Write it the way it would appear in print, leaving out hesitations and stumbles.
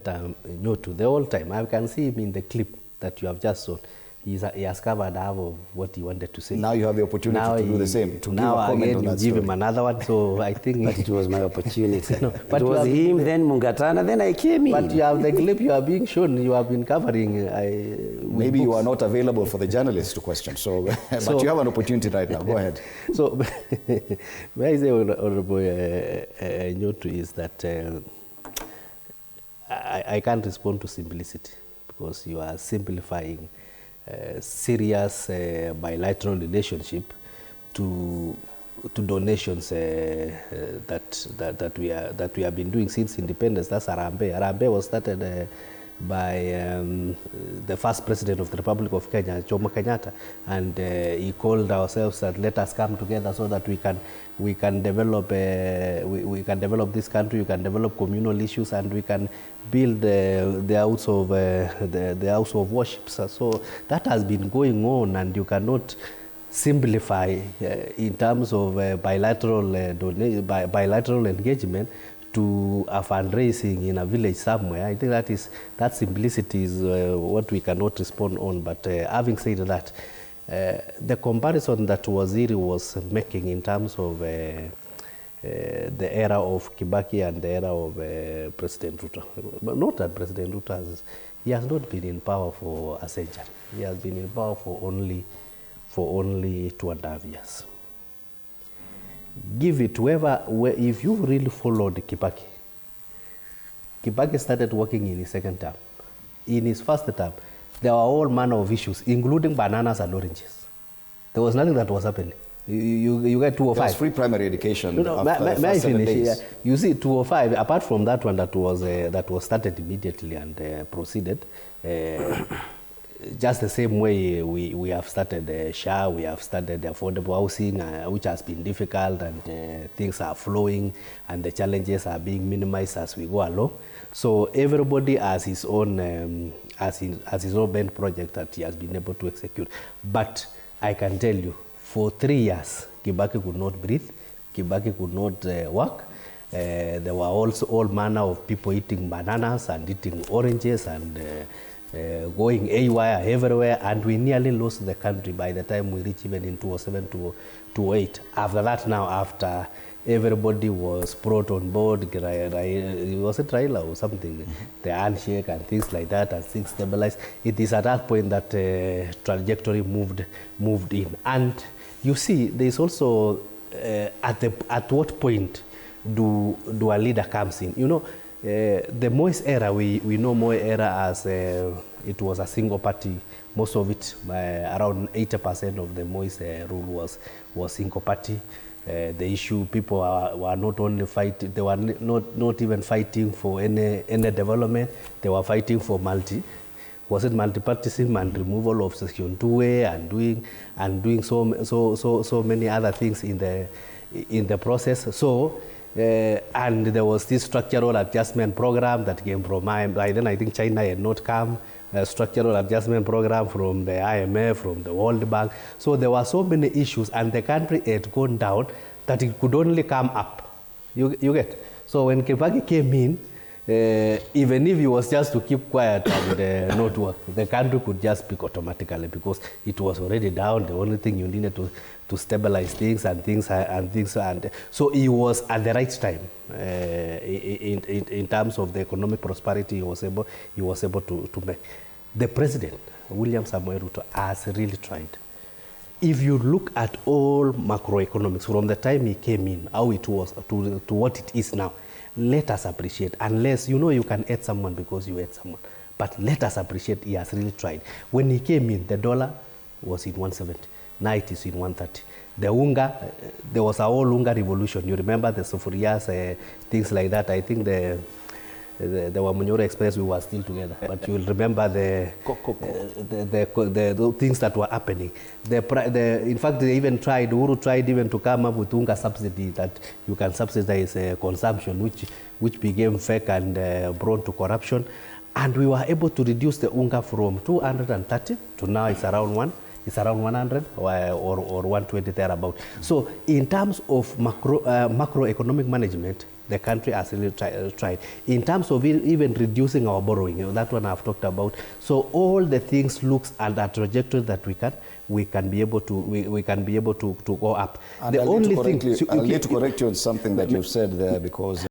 Nyotu the whole time. I can see him in the clip that you have just shown. He has covered half of what he wanted to say. Now you have the opportunity to do the same, to give a comment on that story. Give him another one, so I think... But it was my opportunity. No, but it was him, then Mungatana, then I came in. But you have the clip you are being shown, you have been covering... Maybe books. You are not available for the journalists to question, so but you have an opportunity right now. Go ahead. So, where is the Honorable Nyotu is that I can't respond to simplicity because you are simplifying serious bilateral relationship to donations that we have been doing since independence. That's Harambee. Harambee was started by the first president of the Republic of Kenya, Jomo Kenyatta, and he called ourselves that let us come together so that we can develop this country, we can develop communal issues, and we can build the house of worship. So that has been going on, and you cannot simplify in terms of bilateral engagement to a fundraising in a village somewhere. I think that simplicity is what we cannot respond on. But having said that, the comparison that Waziri was making in terms of the era of Kibaki and the era of President Ruto, but not that President Ruto he has not been in power for a century. He has been in power for only 2.5 years. Give it if you really followed Kibaki started working in his second term. In his first term, there were all manner of issues, including bananas and oranges. There was nothing that was happening. You get 205. There was free primary education. May I finish? Yeah. You see, 205. Apart from that one that was started immediately and proceeded. Just the same way we have started SHA, we have started affordable housing, which has been difficult, and things are flowing, and the challenges are being minimized as we go along. So everybody has his own bent project that he has been able to execute. But I can tell you, for 3 years, Kibaki could not breathe, Kibaki could not work. There were also all manner of people eating bananas and eating oranges and going haywire everywhere, and we nearly lost the country by the time we reached even in 2007 to 2008. After that, after everybody was brought on board, was it Raila or something, the handshake and things like that, and things stabilized. It is at that point that trajectory moved in. And you see, there is also at what point do a leader comes in? You know, the Moi's era, we know Moi era as it was a single party. Most of it, around 80% of the Moi's rule was single party. The issue, people were not only fighting, they were not even fighting for any development. They were fighting for multi-partyism and removal of Section 2A and doing so many other things in the process. So. And there was this structural adjustment program that came from by then I think China had not come, a structural adjustment program from the IMF, from the World Bank. So there were so many issues, and the country had gone down that it could only come up. You get? So when Kibaki came in, even if he was just to keep quiet and not work, the country could just speak automatically because it was already down. The only thing you needed to stabilize things and so he was at the right time in terms of the economic prosperity. He was able to make. The president, William Samoei Ruto, has really tried. If you look at all macroeconomics from the time he came in, how it was to what it is now, let us appreciate, unless you can hate someone because you hate someone, but let us appreciate he has really tried. When he came in, the dollar was in 170. Now it is in 130. The unga, there was a whole unga revolution. You remember the sufurias, things like that. I think the Wamunyoro Express, we were still together. But you will remember the things that were happening. In fact, they even Uhuru tried even to come up with unga subsidy that you can subsidize consumption, which became fake and prone to corruption. And we were able to reduce the unga from 230 to now it's around 100 or 120 thereabout. So in terms of macroeconomic management, the country has really tried. In terms of even reducing our borrowing, that one I've talked about. So all the things looks at a trajectory that we can be able to go up. And I'll need to correct you on something that you've said there, because